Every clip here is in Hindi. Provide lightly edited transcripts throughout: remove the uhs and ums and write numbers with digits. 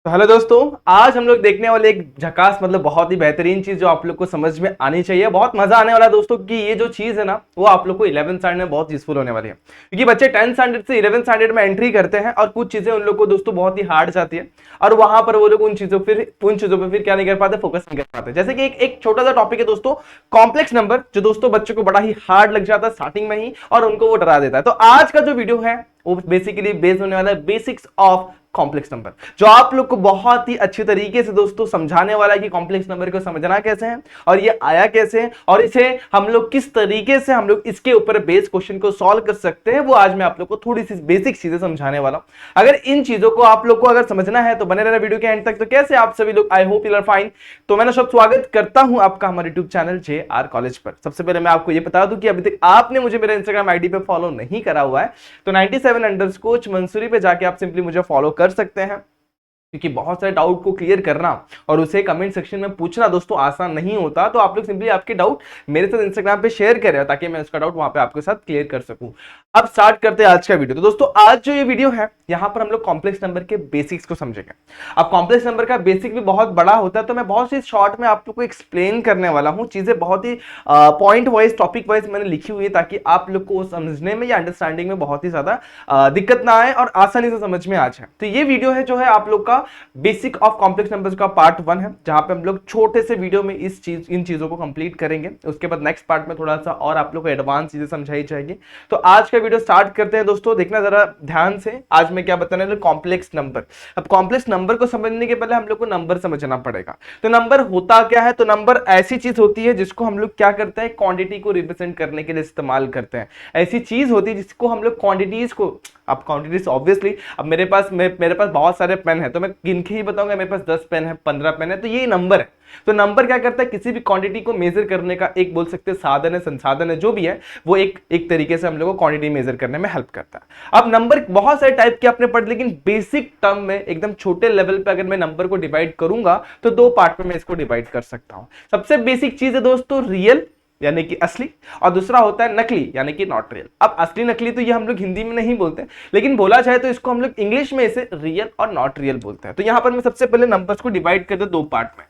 तो हेलो दोस्तों, आज हम लोग देखने वाले एक झकास मतलब बहुत ही बेहतरीन चीज जो आप लोग को समझ में आनी चाहिए। बहुत मजा आने वाला है दोस्तों कि ये जो चीज है ना वो आप लोग को 11th स्टैंडर्ड में बहुत यूजफुल होने वाली है, क्योंकि बच्चे 10th स्टैंडर्ड से 11th स्टैंडर्ड में एंट्री करते हैं और कुछ चीजें उन लोग को दोस्तों बहुत ही हार्ड जाती है और वहां पर वो लोग उन चीजों पर फिर क्या नहीं कर पाते, फोकस नहीं कर पाते। जैसे कि एक छोटा सा टॉपिक है दोस्तों, कॉम्प्लेक्स नंबर, जो दोस्तों बच्चों को बड़ा ही हार्ड लग जाता है स्टार्टिंग में ही और उनको वो डरा देता है। तो आज का जो वीडियो है वो बेसिकली बेस्ड होने वाला है बेसिक्स ऑफ कॉम्प्लेक्स नंबर, जो आप लोग को बहुत ही अच्छे तरीके से दोस्तों समझाने वाला है कि कॉम्प्लेक्स नंबर को समझना कैसे है और ये आया कैसे है और इसे हम लोग किस तरीके से हम लोग इसके ऊपर बेस क्वेश्चन को सॉल्व कर सकते हैं। वो आज मैं आप लोग को थोड़ी सी बेसिक चीजें समझाने वाला हूं। अगर इन चीजों को आप लोग को अगर समझना है तो बने रहना वीडियो के एंड तक। तो कैसे आप सभी लोग, I hope you are fine. तो मैंने सब स्वागत करता हूं आपका हमारे यूट्यूब चैनल JR कॉलेज पर। सबसे पहले मैं आपको ये बता दूं कि अभी तक आपने मुझे मेरे इंस्टाग्राम आईडी पे फॉलो नहीं करा हुआ है तो 97_ मंसूरी पे जाके आप सिंपली मुझे फॉलो कर सकते हैं, क्योंकि बहुत सारे डाउट को क्लियर करना और उसे कमेंट सेक्शन में पूछना दोस्तों आसान नहीं होता। तो आप लोग सिंपली आपके डाउट मेरे साथ इंस्टाग्राम पे शेयर करें ताकि मैं उसका डाउट वहां पे आपके साथ क्लियर कर सकूं। अब स्टार्ट करते हैं आज का वीडियो। तो दोस्तों आज जो ये वीडियो है यहां पर हम लोग कॉम्प्लेक्स नंबर के बेसिक्स को समझेंगे। अब कॉम्प्लेक्स नंबर का बेसिक भी बहुत बड़ा होता है तो मैं बहुत सी शॉर्ट में आप लोग को एक्सप्लेन करने वाला हूं। चीजें बहुत ही पॉइंट वाइज, टॉपिक वाइज मैंने लिखी हुई है ताकि आप लोग को समझने में या अंडरस्टैंडिंग में बहुत ही ज्यादा दिक्कत ना आए और आसानी से समझ में आ जाए। तो ये वीडियो है जो है आप लोग का बेसिक ऑफ कॉम्प्लेक्स नंबर्स का पार्ट 1 है, जहां पे हम लोग छोटे से वीडियो में इन चीजों को कंप्लीट करेंगे। उसके बाद नेक्स्ट पार्ट में थोड़ा सा और आप लोग को एडवांस चीजें समझाई जाएगी। तो आज का वीडियो स्टार्ट करते हैं दोस्तों। देखना जरा ध्यान से, आज मैं क्या बताने वाला हूं, कॉम्प्लेक्स नंबर। अब कॉम्प्लेक्स नंबर को समझने के पहले हम लोग को नंबर समझना पड़ेगा। तो नंबर होता क्या है? तो नंबर ऐसी चीज होती है जिसको हम लोग क्या करते हैं, क्वांटिटी को रिप्रेजेंट करने के लिए इस्तेमाल करते हैं। ऐसी चीज होती है जिसको हम लोग क्वांटिटीज को, अब क्वांटिटीज ऑब्वियसली, अब मेरे पास बहुत सारे पेन है तो मैं गिन के ही बताऊंगा मेरे पास 10 पेन है, 15 पेन है, तो ये नंबर है। तो नंबर क्या करता है, किसी भी क्वांटिटी को मेजर करने का एक बोल सकते हैं साधन है, संसाधन है, जो भी है वो एक तरीके से हम लोग को क्वांटिटी मेजर करने में हेल्प करता है। अब नंबर बहुत सारे टाइप के आपने पढ़, लेकिन बेसिक टर्म में एकदम छोटे लेवल पे अगर मैं नंबर को डिवाइड करूंगा तो दो पार्ट में मैं इसको डिवाइड कर सकता हूं। सबसे बेसिक चीज है दोस्तों रियल यानी कि असली, और दूसरा होता है नकली यानी कि नॉट रियल। अब असली नकली तो ये हम लोग हिंदी में नहीं बोलते, लेकिन बोला जाए तो इसको हम लोग इंग्लिश में इसे रियल और नॉट रियल बोलते हैं। तो यहां पर मैं सबसे पहले नंबर्स को डिवाइड कर दो दो पार्ट में।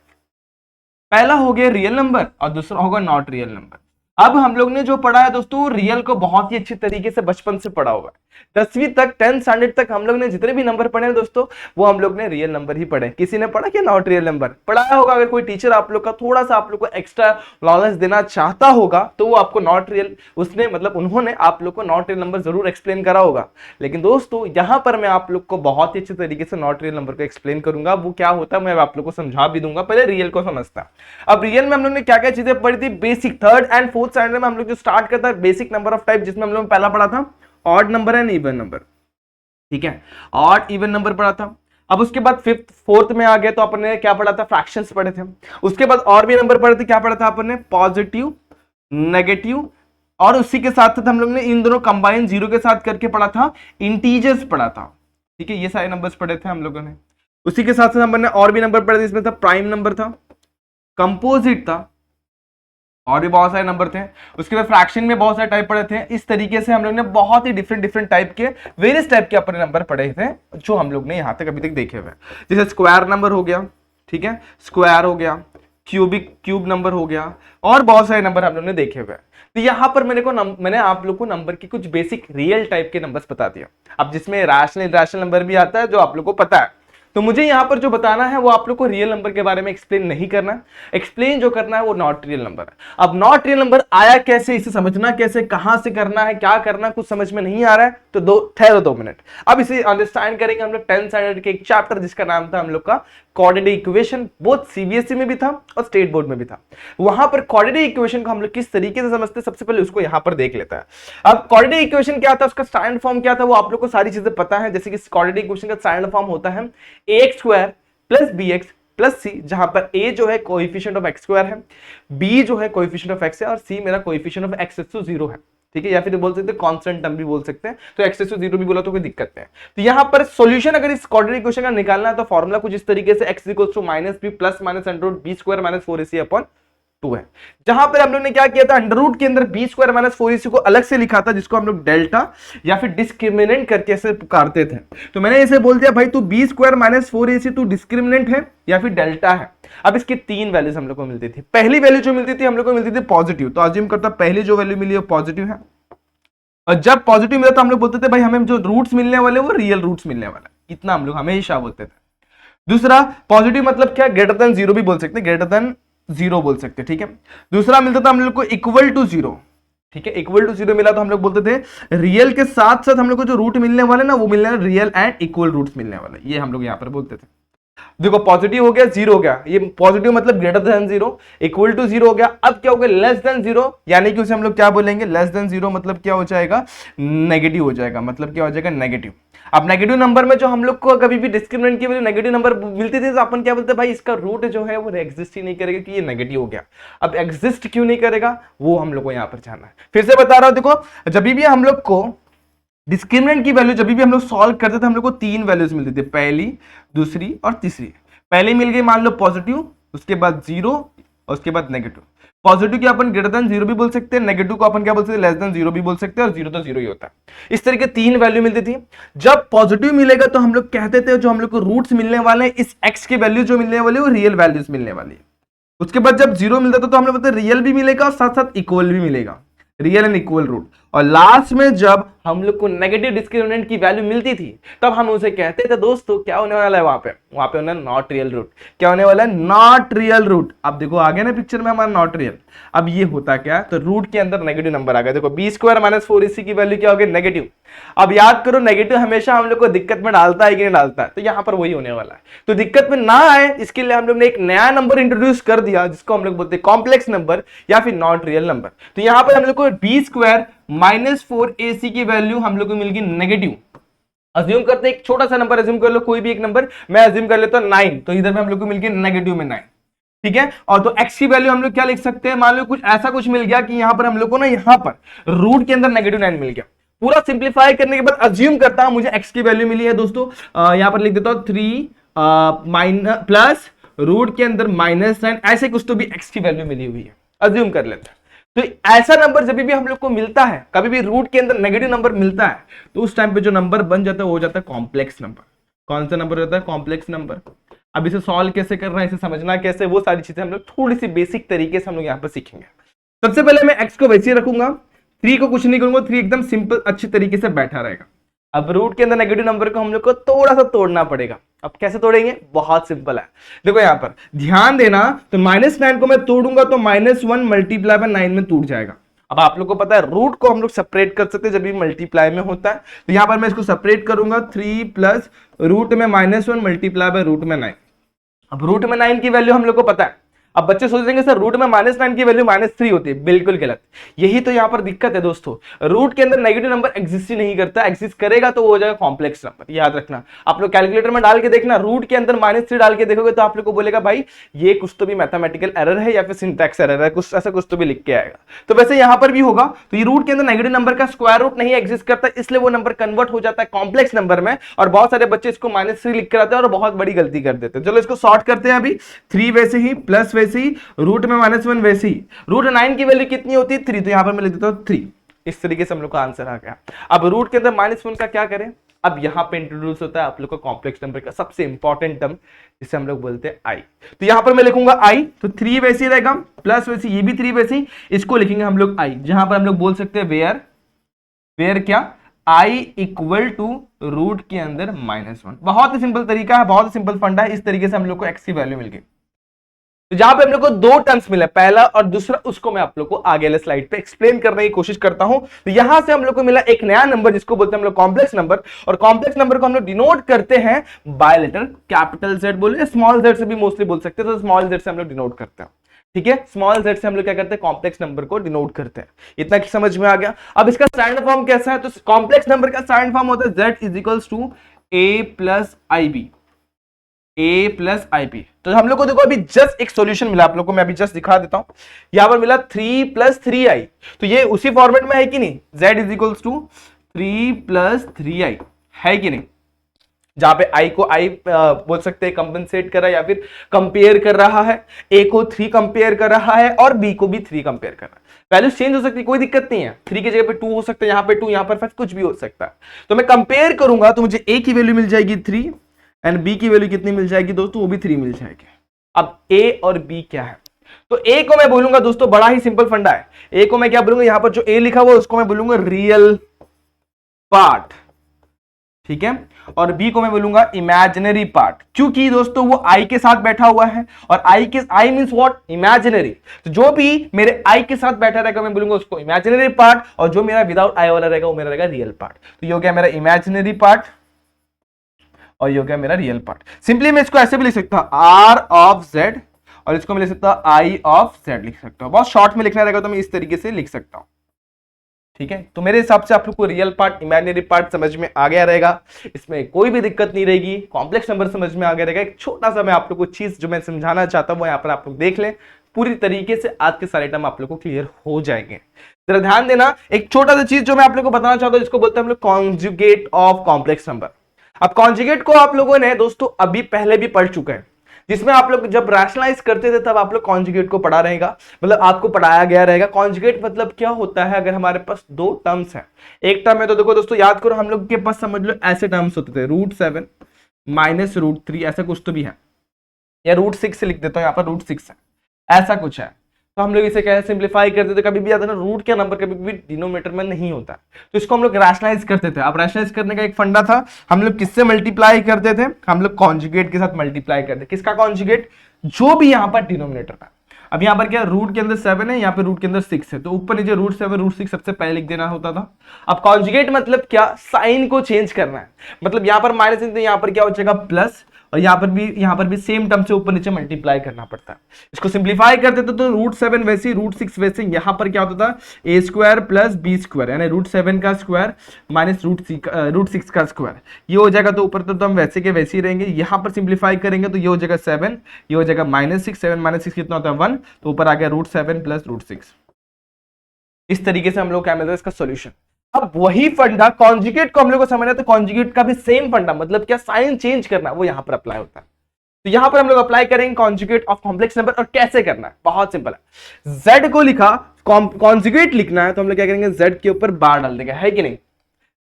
पहला हो गया रियल नंबर और दूसरा होगा नॉट रियल नंबर। अब हम लोग ने जो पढ़ा है दोस्तों, रियल को बहुत ही अच्छी तरीके से बचपन से पढ़ा हुआ है। 10वीं तक, 10th स्टैंडर्ड तक हम लोग ने जितने भी नंबर पढ़े हैं दोस्तों, वो हम लोग ने रियल नंबर ही पढ़े। किसी ने पढ़ा क्या नॉट रियल नंबर? पढ़ाया होगा। अगर कोई टीचर आप लोग का थोड़ा सा आप लोग को एक्स्ट्रा नॉलेज देना चाहता होगा तो वो आपको नॉट रियल, उसने मतलब उन्होंने आप लोग को नॉट रियल नंबर जरूर एक्सप्लेन करा होगा। लेकिन दोस्तों यहां पर मैं आप लोग को बहुत ही अच्छे तरीके से नॉट रियल नंबर को एक्सप्लेन करूंगा। वो क्या होता है मैं आप लोग को समझा भी दूंगा, पहले रियल को समझता। अब रियल में हम लोग ने क्या क्या चीजें पढ़ी थी? Basic 3rd and 4th standard में हम लोग जो स्टार्ट करता है बेसिक नंबर ऑफ टाइप, जिसमें हम लोग पहला पढ़ा था odd number and even number. ठीक है, ऑड इवन नंबर पढ़ा था। अब उसके बाद 5th 4th में आ गया तो अपन ने क्या पढ़ा था? फ्रैक्शंस पढ़े थे। उसके बाद और भी नंबर पढ़े थे। क्या पढ़ा था अपन ने? पॉजिटिव, नेगेटिव, और उसी के साथ साथ हम लोग ने इन दोनों कंबाइन जीरो के साथ करके पढ़ा था इंटीजर्स पढ़ा था। ठीक है, ये सारे नंबर्स पढ़े थे हम लोगों ने। उसी के साथ साथ हमने और भी नंबर पढ़े थे। इसमें था प्राइम नंबर था, कंपोजिट था, और भी बहुत सारे नंबर थे। उसके बाद फ्रैक्शन में बहुत सारे टाइप पढ़े थे। इस तरीके से हम लोग ने बहुत ही डिफरेंट टाइप के, वेरियस टाइप के अपने नंबर पढ़े थे जो हम लोग ने यहां तक अभी तक देखे हुए। जैसे स्क्वायर नंबर हो गया, ठीक है, स्क्वायर हो गया, क्यूब नंबर हो गया, और बहुत सारे नंबर हम लोग ने देखे हुए। तो यहां पर मैंने आप लोग को नंबर की कुछ बेसिक रियल टाइप के नंबर्स बता दिया। अब जिसमें रैशनल इरैशनल नंबर भी आता है जो आप लोग को पता है, तो मुझे यहां पर जो बताना है वो आप लोग को रियल नंबर के बारे में एक्सप्लेन नहीं करना है। एक्सप्लेन जो करना है वो नॉट रियल नंबर है। अब नॉट रियल नंबर आया कैसे, इसे समझना कैसे, कहां से करना है, क्या करना, कुछ समझ में नहीं आ रहा है तो ठहरो 2 मिनट। अब इसे अंडरस्टैंड करेंगे हम लोग 10th स्टैंडर्ड के एक चैप्टर जिसका नाम था हम लोग का क्वाड्रेटिक इक्वेशन। बोथ सीबीएसई में भी था और स्टेट बोर्ड में भी था। वहां पर क्वाड्रेटिक इक्वेशन को हम लोग किस तरीके से समझते हैं, सबसे पहले उसको यहां पर देख लेता है। अब क्वाड्रेटिक इक्वेशन क्या था, उसका स्टैंडर्ड फॉर्म क्या था, वो आप लोग को सारी चीजें पता है। जैसे कि क्वाड्रेटिक इक्वेशन का स्टैंडर्ड फॉर्म होता है ax² plus bx plus c, जहां पर a जो है कोएफिशिएंट ऑफ x स्क्वायर है, b जो है कोएफिशिएंट ऑफ x है, और c मेरा कोएफिशिएंट ऑफ x⁻0 है। ठीक है, या फिर बोल सकते हैं कांस्टेंट टर्म भी बोल सकते हैं। तो x⁻0 भी बोला तो कोई दिक्कत नहीं है। तो यहां पर सॉल्यूशन अगर इस क्वाड्रेटिक इक्वेशन का निकालना है तो फॉर्मूला कुछ इस तरीके से x = -b + -√b² - 4ac/2 2 है। जहां पर हम लोग ने क्या किया था, अंडर रूट के अंदर बी स्क्वायर माइनस 4ac को अलग से लिखा था, जिसको हम लोग डेल्टा या फिर डिस्क्रिमिनेंट करके ऐसे पुकारते थे। तो मैंने इसे बोल दिया भाई तू बी स्क्वायर माइनस 4ac तू डिस्क्रिमिनेंट है या फिर डेल्टा है। अब इसकी 3 वैल्यूज हम लोग को मिलती थी। पहली वैल्यू जो मिलती थी हम लोग को मिलती थी पॉजिटिव, तो अज्यूम करता पहली जो वैल्यू मिली वो पॉजिटिव है, और जब पॉजिटिव मिला तो हम लोग बोलते थे भाई हमें जो रूट्स मिलने वाले वो रियल रूट्स मिलने वाला, इतना हम लोग हमेशा बोलते थे। दूसरा पॉजिटिव मतलब क्या, ग्रेटर देन 0 भी बोल सकते, ग्रेटर देन 0 बोल सकते, ठीक है। दूसरा मिलता था हम लोग को इक्वल टू 0, ठीक है, इक्वल टू 0 मिला तो हम लोग बोलते थे रियल के साथ साथ हम लोग को जो रूट मिलने वाले ना वो मिलने वाले रियल एंड इक्वल रूट्स मिलने वाले, ये हम लोग यहां पर बोलते थे। देखो पॉजिटिव हो गया, 0 हो गया, ये पॉजिटिव मतलब ग्रेटर देन 0, इक्वल टू 0 हो गया। अब क्या हो गया, लेस देन 0, यानी कि उसे हम लोग क्या बोलेंगे, लेस देन 0 मतलब क्या हो जाएगा, नेगेटिव हो जाएगा, मतलब क्या हो जाएगा, नेगेटिव। अब नेगेटिव नंबर में जो हम लोग को कभी भी डिस्क्रिमिनेंट की वजह नेगेटिव नंबर मिलती थी तो अपन क्या बोलते हैं, भाई इसका रूट जो है वो एग्जिस्ट ही नहीं करेगा कि ये नेगेटिव हो गया। अब एग्जिस्ट क्यों नहीं करेगा वो हम लोग को यहां पर जानना है। फिर से बता रहा हूं, देखो जब भी हम लोग को डिस्क्रिमिनेंट की वैल्यू जब भी हम लोग सॉल्व करते थे हम लोग को 3 वैल्यूज मिलती थी, पहली, दूसरी और तीसरी। पहले मिल गई मान लो पॉजिटिव, उसके बाद 0 और उसके बाद नेगेटिव। पॉजिटिव को अपन ग्रेटर देन 0 भी बोल सकते हैं, नेगेटिव को अपन क्या बोल सकते हैं, लेस देन 0 भी बोल सकते हैं, और 0 तो 0 ही होता है। इस तरीके 3 वैल्यू मिलती थी। जब पॉजिटिव मिलेगा तो हम लोग कहते थे जो हम लोग को रूट्स मिलने वाले हैं इस x की वैल्यू जो मिलने वाली है वो रियल वैल्यूज मिलने वाली है। उसके बाद जब 0 मिलता था तो हम लोग बोलते रियल भी मिलेगा और साथ साथ इक्वल भी मिलेगा, रियल एंड इक्वल रूट। और लास्ट में जब हम लोग को नेगेटिव डिस्क्रिमिनेंट की वैल्यू मिलती थी तब हम उसे कहते थे दोस्तों क्या होने वाला है, वहां पे होना नॉट रियल रूट। क्या होने वाला है, नॉट रियल रूट। अब देखो आ गया ना पिक्चर में हमारा नॉट रियल। अब ये होता क्या, तो रूट के अंदर नेगेटिव नंबर आ गया। देखो बी स्क्वायर माइनस 4ac की वैल्यू क्या हो गई, नेगेटिव। अब याद करो नेगेटिव हमेशा हम लोग को दिक्कत में डालता है कि नहीं डालता है, तो यहां पर वही होने वाला है। तो दिक्कत में ना आए इसके लिए हम लोग ने एक नया नंबर इंट्रोड्यूस कर दिया जिसको हम लोग बोलते हैं कॉम्प्लेक्स नंबर या फिर नॉट रियल नंबर। तो यहां पर हम लोग को बी स्क्वायर माइनस 4ac की वैल्यू हम लोग को मिल गई नेगेटिव। अज्यूम करते हैं एक छोटा सा नंबर अज्यूम कर लो, कोई भी एक नंबर, मैं अज्यूम कर लेता हूं 9, तो इधर में हम लोग को मिल गई नेगेटिव में 9, ठीक है। और तो x की वैल्यू हम लोग क्या लिख सकते हैं, मान लो कुछ ऐसा कुछ मिल गया कि यहां पर हम लोग को ना यहां पर रूट के अंदर नेगेटिव 9 मिल गया। पूरा सिंप्लीफाई करने के बाद अज्यूम करता हूं मुझे x की वैल्यू मिली है दोस्तों, यहां पर लिख देता हूं 3 माइनस प्लस रूट के अंदर -9, ऐसे कुछ तो भी x की वैल्यू मिली हुई है, अज्यूम कर लेते हैं। तो ऐसा नंबर जब भी हम लोग को मिलता है, कभी भी रूट के अंदर नेगेटिव नंबर मिलता है तो उस टाइम पे जो नंबर बन जाता है वो हो जाता है कॉम्प्लेक्स नंबर। कौन सा नंबर होता है, कॉम्प्लेक्स नंबर। अब इसे सॉल्व कैसे करना है, इसे समझना कैसे, वो सारी चीजें हम लोग थोड़ी सी बेसिक तरीके से हम लोग यहाँ पर सीखेंगे। सबसे पहले मैं x को वैसे ही रखूंगा, 3 को कुछ नहीं करूंगा, 3 एकदम सिंपल अच्छी तरीके से बैठा रहेगा। अब रूट के अंदर नेगेटिव नंबर को हम लोग को थोड़ा सा तोड़ना पड़ेगा। अब कैसे तोड़ेंगे, बहुत सिंपल है। देखो यहां पर ध्यान देना, तो -9 को मैं तोड़ूंगा तो -1 मल्टीप्लाई बाय 9 में टूट जाएगा। अब आप लोग को पता है रूट को हम लोग सेपरेट कर सकते हैं जब भी मल्टीप्लाई में होता है, तो यहां पर मैं इसको सेपरेट करूंगा, 3 प्लस रूट में -1 मल्टीप्लाई बाय रूट में 9। अब रूट में 9 की वैल्यू हम लोग को पता है। अब बच्चे सोचेंगे सर रूट में -9 की वैल्यू -3 होती है, बिल्कुल गलत। यही तो यहां पर दिक्कत है दोस्तों, रूट के अंदर नेगेटिव नंबर एग्जिस्ट ही नहीं करता, एग्जिस्ट करेगा तो वो हो जाएगा कॉम्प्लेक्स नंबर। याद रखना, आप लोग कैलकुलेटर में डाल के देखना, रूट के अंदर -3 डाल के देखोगे तो आप लोग को बोलेगा भाई ये कुछ तो भी मैथमेटिकल एरर है या फिर सिंटैक्स एरर है, कुछ ऐसा कुछ तो भी लिख के आएगा। तो वैसे यहां पर भी होगा, तो ये रूट के अंदर नेगेटिव नंबर का स्क्वायर रूट नहीं एग्जिस्ट करता, इसलिए वो नंबर कन्वर्ट हो जाता है कॉम्प्लेक्स नंबर में, और बहुत सारे बच्चे इसको -3 लिख कर आते हैं और बहुत बड़ी गलती कर देते हैं। चलो इसको सॉर्ट करते हैं। अभी 3 वैसे ही, प्लस वैसे ही, रूट में -1 वैसे ही, रूट 9 की वैल्यू कितनी होती है, 3, तो यहां पर मैं लिख देता हूं 3। इस तरीके से हम लोग का आंसर आ गया। अब रूट के अंदर -1 का क्या करें, अब यहां पे इंट्रोड्यूस होता है आप लोग को कॉम्प्लेक्स नंबर का सबसे इंपॉर्टेंट टर्म जिसे हम लोग बोलते हैं आई। तो यहां पर मैं लिखूंगा आई, तो 3 वैसे ही रहेगा, प्लस वैसे ये भी 3 वैसे ही, इसको लिखेंगे हम लोग आई, जहां पर हम लोग बोल सकते हैं वेयर क्या, आई इक्वल टू रूट के अंदर -1। बहुत ही सिंपल तरीका है, बहुत ही सिंपल फंडा है। इस तरीके से हम लोग को एक्स की वैल्यू मिल गई। तो जहां पे हम लोग को 2 टर्म्स मिला, पहला और दूसरा, उसको मैं आप लोग को आगे वाले स्लाइड पे एक्सप्लेन करने की कोशिश करता हूं। तो यहां से हम लोग को मिला एक नया नंबर जिसको बोलते हैं हम लोग कॉम्प्लेक्स नंबर, और कॉम्प्लेक्स नंबर को हम लोग डिनोट करते हैं बाय लेटर कैपिटल Z बोले, स्मॉल z से भी मोस्टली बोल सकते हैं, तो स्मॉल z से हम लोग डिनोट करते हैं। ठीक है, स्मॉल z से हम लोग क्या करते हैं, कॉम्प्लेक्स नंबर को डिनोट करते हैं। इतना की समझ में आ गया। अब इसका स्टैंडर्ड फॉर्म कैसा है, तो कॉम्प्लेक्स नंबर का स्टैंडर्ड फॉर्म होता है z is equals to a plus IB, a plus IP। तो हम लोग को देखो अभी जस्ट एक सॉल्यूशन मिला आप लोग को, मैं अभी जस्ट दिखा देता हूं। यहां पर मिला 3 प्लस 3i, तो ये उसी फॉर्मेट में है कि नहीं, z is equals to 3 plus 3i, है कि नहीं। जहां पे आई को आई बोल सकते हैं कंपनसेट कर रहा है या फिर कंपेयर कर रहा है, ए को 3 कंपेयर कर रहा है और बी को भी 3 कंपेयर कर रहा है। वैल्यू चेंज हो सकती है, कोई दिक्कत नहीं है, 3 की जगह पे 2 हो सकता है, यहाँ पे 2, यहाँ पर 5, कुछ भी हो सकता है। तो मैं कंपेयर करूंगा तो मुझे ए की वैल्यू मिल जाएगी 3 एंड बी की वैल्यू कितनी मिल जाएगी दोस्तों, वो भी 3 मिल जाएगी। अब ए और बी क्या है, तो ए को मैं बोलूंगा दोस्तों, बड़ा ही सिंपल फंडा है, ए को मैं क्या बोलूंगा, यहां पर जो ए लिखा हुआ उसको मैं बोलूंगा रियल पार्ट, ठीक है, और बी को मैं बोलूंगा इमेजिनरी पार्ट, क्योंकि दोस्तों वो आई के साथ बैठा हुआ है और आई मींस व्हाट, इमेजिनरी। तो जो भी मेरे आई के साथ बैठा रहेगा मैं बोलूंगा उसको इमेजिनरी पार्ट, और जो मेरा विदाउट आई वाला रहेगा वो मेरा रहेगा रियल पार्ट। तो ये हो गया मेरा इमेजिनरी पार्ट और ये हो गया मेरा रियल पार्ट। सिंपली मैं इसको ऐसे भी लिख सकता हूं, आर ऑफ जेड, और इसको मैं लिख सकता हूं आई ऑफ जेड लिख सकता हूं। बहुत शॉर्ट में लिखना रहेगा तो मैं इस तरीके से लिख सकता हूं, ठीक है। तो मेरे हिसाब से आप लोग को रियल पार्ट इमेजिनरी पार्ट समझ में आ गया रहेगा, इसमें कोई भी दिक्कत नहीं रहेगी, कॉम्प्लेक्स नंबर समझ में आ गया रहेगा। एक छोटा सा मैं आप लोग को चीज जो मैं समझाना चाहता हूं वो यहाँ पर आप लोग देख लें, पूरी तरीके से आज के सारे टर्म आप लोग को क्लियर हो जाएंगे। जरा ध्यान देना, एक छोटा सा चीज जो मैं आप लोग को बताना चाहता हूं जिसको बोलते हैं हम लोग कॉन्जुगेट ऑफ कॉम्प्लेक्स नंबर। अब कॉन्जुगेट को आप लोगों ने दोस्तों अभी पहले भी पढ़ चुके हैं, जिसमें आप लोग जब रैशनलाइज करते थे तब आप लोग कॉन्जुगेट को पढ़ा रहेगा, मतलब आपको पढ़ाया गया रहेगा। कॉन्जुगेट मतलब क्या होता है, अगर हमारे पास 2 टर्म्स हैं, एक टर्म है तो देखो दोस्तों याद करो, हम लोग के पास समझ लो ऐसे टर्म्स होते थे, √7 माइनस √3 ऐसा कुछ तो भी है, या √6 से लिख देता हूं, यहाँ पर √6 है, ऐसा कुछ है। तो हम लोग इसे क्या सिंप्लीफाई करते थे, कभी भी आता ना रूट का नंबर कभी भी डिनोमिनेटर में नहीं होता, तो इसको हम लोग रैशनलाइज करते थे। अब रैशनलाइज करने का एक फंडा था, हम लोग किससे मल्टीप्लाई करते थे, हम लोग कॉन्जुगेट के साथ मल्टीप्लाई करते। किसका कॉन्जुगेट, जो भी यहाँ पर डिनोमिनेटर का। अब यहाँ पर क्या रूट के अंदर 7 है, यहाँ पे रूट के अंदर 6 है, तो ऊपर नीचे √7 √6 सबसे पहले लिख देना होता था। अब कॉन्जुगेट मतलब क्या, साइन को चेंज करना है, मतलब यहाँ पर माइनस, यहाँ पर क्या हो जाएगा प्लस, और यहाँ पर भी सेम टर्म से ऊपर नीचे मल्टीप्लाई करना पड़ता है। इसको सिंप्लीफाई करते थे तो √7 वैसे √6 वैसे, यहाँ पर क्या होता था a² प्लस b², यानी √7 का स्क्वायर माइनस √6 का स्क्वायर, ये हो जाएगा। तो ऊपर तो हम वैसे के वैसे ही रहेंगे, यहाँ पर सिंप्लीफाई करेंगे तो ये हो जाएगा 7, ये हो जाएगा -6, 7 - 6 कितना होता है 1, तो ऊपर आ गया √7 प्लस √6। इस तरीके से हम लोग क्या मिलता है इसका सॉल्यूशन। अब वही फंडा कॉन्जुगेट को हम लोग को समझना है, तो कॉन्जुगेट का भी सेम फंडा, मतलब क्या साइन चेंज करना, वो यहां पर अप्लाई होता है। तो यहां पर हम लोग अप्लाई करेंगे कॉन्जुगेट ऑफ कॉम्प्लेक्स नंबर, और कैसे करना है बहुत सिंपल है। z को लिखा, कॉन्जुगेट लिखना है तो हम लोग क्या करेंगे, z के ऊपर बार डाल देंगे, है कि नहीं,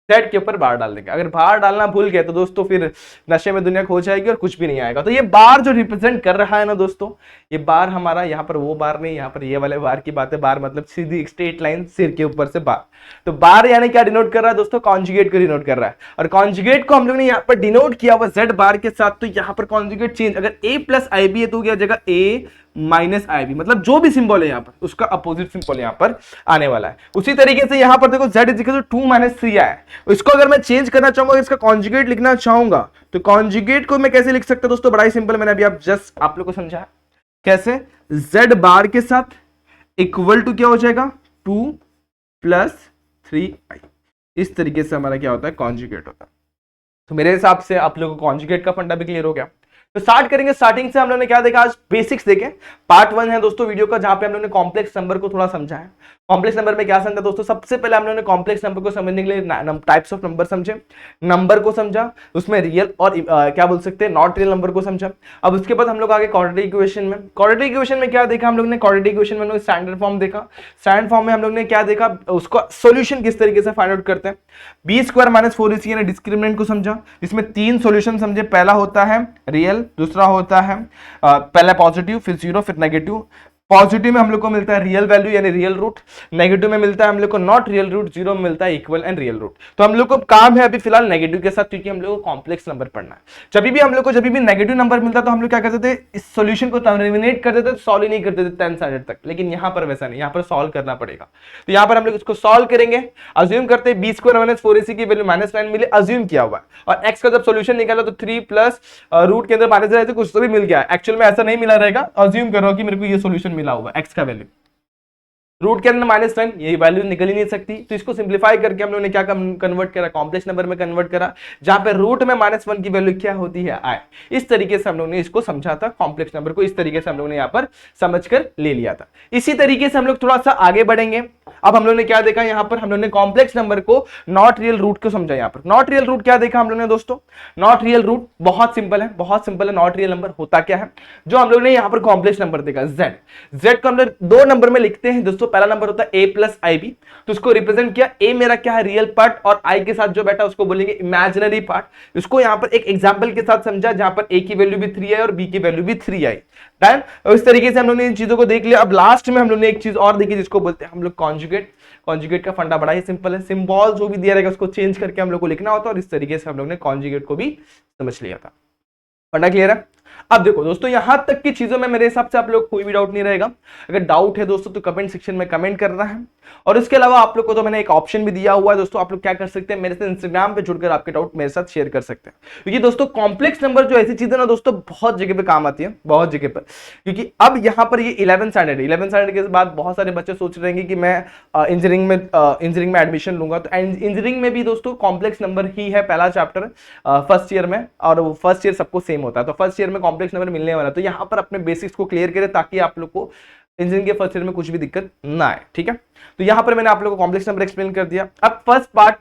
सेट के ऊपर बार डाल देंगे। अगर बार डालना भूल गए तो दोस्तों फिर नशे में दुनिया खो जाएगी और कुछ भी नहीं आएगा। तो ये बार जो रिप्रेजेंट कर रहा है ना दोस्तों, ये बार हमारा, यहाँ पर वो बार नहीं, यहाँ पर ये वाले बार की बात है। बार मतलब सीधी स्ट्रेट लाइन, सिर के ऊपर से बार। तो बार यानी क्या डिनोट कर रहा है दोस्तों, कॉन्जुगेट को डिनोट कर रहा है, और कॉन्जुगेट को हम लोग ने यहाँ पर डिनोट किया हुआ z बार के साथ। तो यहाँ पर कॉन्जुगेट चेंज, अगर a + ib है तो क्या हो जाएगा a - ib, मतलब जो भी सिंबल है यहाँ पर उसका अपोजिट सिंबल यहाँ पर आने वाला है। उसी तरीके से यहाँ पर देखो z = 2 - 3 आया, इसको अगर मैं चेंज करना चाहूंगा, इसका कॉन्जुगेट लिखना चाहूंगा, तो कॉन्जुगेट को मैं कैसे लिख सकता हूं दोस्तों, बड़ा ही सिंपल, मैंने अभी आप लोग को समझाया कैसे। z बार के साथ इक्वल टू क्या हो जाएगा 2 + 3i, इस तरीके से हमारा क्या होता है कॉन्जुगेट होता है। तो मेरे हिसाब से आप लोगों को कॉन्जुगेट का फंडा भी क्लियर हो गया। तो स्टार्ट करेंगे, स्टार्टिंग से हम लोगों ने क्या देखा, आज बेसिक्स देखे। पार्ट 1 है दोस्तों वीडियो का, जहां पे हम लोगों ने कॉम्प्लेक्स नंबर को थोड़ा समझा है। कॉम्प्लेक्स नंबर में क्या समझा दोस्तों, सबसे पहले हम लोगों ने कॉम्प्लेक्स नंबर को समझने के लिए टाइप्स ऑफ नंबर समझे, नंबर को समझा, उसमें रियल और क्या बोल सकते हैं नॉट रियल नंबर को समझा। अब उसके बाद हम लोग आगे क्वाड्रेटिक इक्वेशन में, क्वाड्रेटिक इक्वेशन में क्या देखा हम लोग ने, क्वाड्रेटिक इक्वेशन में स्टैंडर्ड फॉर्म देखा। स्टैंडर्ड फॉर्म में हम लोग ने क्या देखा, उसका सोल्यूशन किस तरीके से फाइंड आउट करते हैं। b² - 4ac यानी डिस्क्रिमिनेंट को समझा, इसमें 3 सॉल्यूशन समझे। पहला होता है रियल, दूसरा होता है पहला पॉजिटिव, फिर 0, फिर नेगेटिव। पॉजिटिव में हम लोग को मिलता है रियल वैल्यू यानी रियल रूट, नेगेटिव में मिलता है हम लोग को नॉट रियल रूट, 0 में मिलता है इक्वल एंड रियल रूट। तो हम लोग को काम है अभी फिलहाल नेगेटिव के साथ, क्योंकि हम लोग को कॉम्प्लेक्स नंबर पढ़ना है। जब भी नेगेटिव नंबर मिलता तो हम लोग क्या करते थे, इस सॉल्यूशन को टर्मिनेट कर देते, सॉल्व ही नहीं करते थे 10 स्टैंडर्ड तक। लेकिन यहाँ पर वैसा नहीं, यहाँ पर सॉल्व करना पड़ेगा। तो यहाँ पर हम लोग इसको सॉल्व करेंगे। अज्यूम करते हैं b² - 4ac की वैल्यू -9 मिले, अज्यूम किया हुआ है, और x का जब सॉल्यूशन निकाला तो 3 प्लस रूट के अंदर माइनस रहे थे, कुछ तो भी मिल गया। एक्चुअल में ऐसा नहीं मिला रहेगा, अज्यूम कर रहा हूं कि मेरे को ये सॉल्यूशन मिला हुआ x का वैल्यू। रूट के अंदर -10, ये वैल्यू निकल ही नहीं सकती, तो इसको सिंप्लीफाई करके हम लोगों ने क्या कन्वर्ट करा, कॉम्प्लेक्स नंबर में कन्वर्ट करा, जहां पे रूट में -1 की वैल्यू क्या होती है, i। इस तरीके से हम लोग ने इसको समझा था, कॉम्प्लेक्स नंबर को इस तरीके से हम लोग ने यहाँ पर समझकर ले लिया था। इसी तरीके से हम लोग थोड़ा सा आगे बढ़ेंगे। अब हम लोग ने क्या देखा, यहाँ पर हम लोग ने कॉम्प्लेक्स नंबर को नॉट रियल रूट को समझा। यहाँ पर नॉट रियल रूट क्या देखा हम लोग ने दोस्तों, नॉट रियल रूट बहुत सिंपल है, बहुत सिंपल है। नॉट रियल नंबर होता क्या है, जो हम लोग ने यहाँ पर कॉम्प्लेक्स नंबर देखा z को हम लोग दो नंबर में लिखते हैं दोस्तों। पहला नंबर होता है a प्लस आई बी, तो उसको रिप्रेजेंट किया, a मेरा क्या है, रियल पार्ट, और i के साथ जो बैठा उसको बोलेंगे इमेजिनरी पार्ट। इसको यहाँ पर एक एग्जांपल के साथ समझा, जहां पर a की वैल्यू भी 3 आई और b की वैल्यू भी 3 आई। डन। इस तरीके से हम लोग ने इन चीजों को देख लिया। अब लास्ट में हम लोग ने एक चीज और देखी जिसको बोलते हैं हम लोग कॉन्जुगेट। कॉन्जुगेट का फंडा बड़ा ही सिंपल है, सिंबल जो भी दिया रहेगा उसको चेंज करके हम लोग को लिखना होता है, और इस तरीके से हम लोग ने कॉन्जुगेट को भी समझ लिया था। फंडा क्लियर है। अब देखो दोस्तों, यहां तक की चीजों में मेरे हिसाब से आप लोग कोई भी डाउट नहीं रहेगा। अगर डाउट है दोस्तों तो कमेंट सेक्शन में कमेंट करना है, और इसके अलावा आप लोग को तो मैंने एक ऑप्शन भी दिया हुआ है दोस्तों, आप लोग क्या कर सकते हैं, मेरे से इंस्टाग्राम पे जुड़कर आपके डाउट मेरे साथ शेयर कर सकते हैं। क्योंकि दोस्तों कॉम्प्लेक्स नंबर जो ऐसी चीज है ना दोस्तों, बहुत जगह पे काम आती है, बहुत जगह पर। क्योंकि अब यहाँ पर ये 11 स्टैंडर्ड के बाद बहुत सारे बच्चे सोच रहे हैं कि मैं इंजीनियरिंग में एडमिशन लूंगा, तो इंजीनियरिंग में भी दोस्तों कॉम्प्लेक्स नंबर ही है पहला चैप्टर फर्स्ट ईयर में, और वो फर्स्ट ईयर सबको सेम होता है, तो फर्स्ट ईयर में कॉम्प्लेक्स नंबर मिलने वाला है। तो यहाँ पर अपने बेसिक्स को क्लियर करें ताकि आप लोग को इंजीनियरिंग के फर्स्ट ईयर में कुछ भी दिक्कत ना आए, ठीक है। तो यहाँ पर मैंने आप लोगों को कॉम्प्लेक्स नंबर एक्सप्लेन कर दिया। अब फर्स्ट पार्ट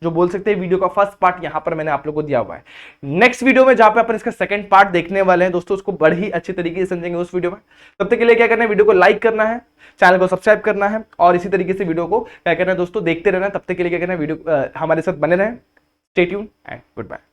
जो बोल सकते हैं, वीडियो का फर्स्ट पार्ट यहाँ पर मैंने आप लोगों को दिया हुआ है। नेक्स्ट वीडियो में जहां पे अपन इसका सेकंड पार्ट देखने वाले हैं दोस्तों, उसको बड़ी अच्छी तरीके से समझेंगे उस वीडियो में। तब तक के लिए क्या करना है, वीडियो को लाइक करना है, चैनल को सब्सक्राइब करना है, और इसी तरीके से वीडियो को क्या करना है दोस्तों, देखते रहना। तब तक के लिए क्या करना है, वीडियो हमारे साथ बने रहें। Stay tuned and good bye.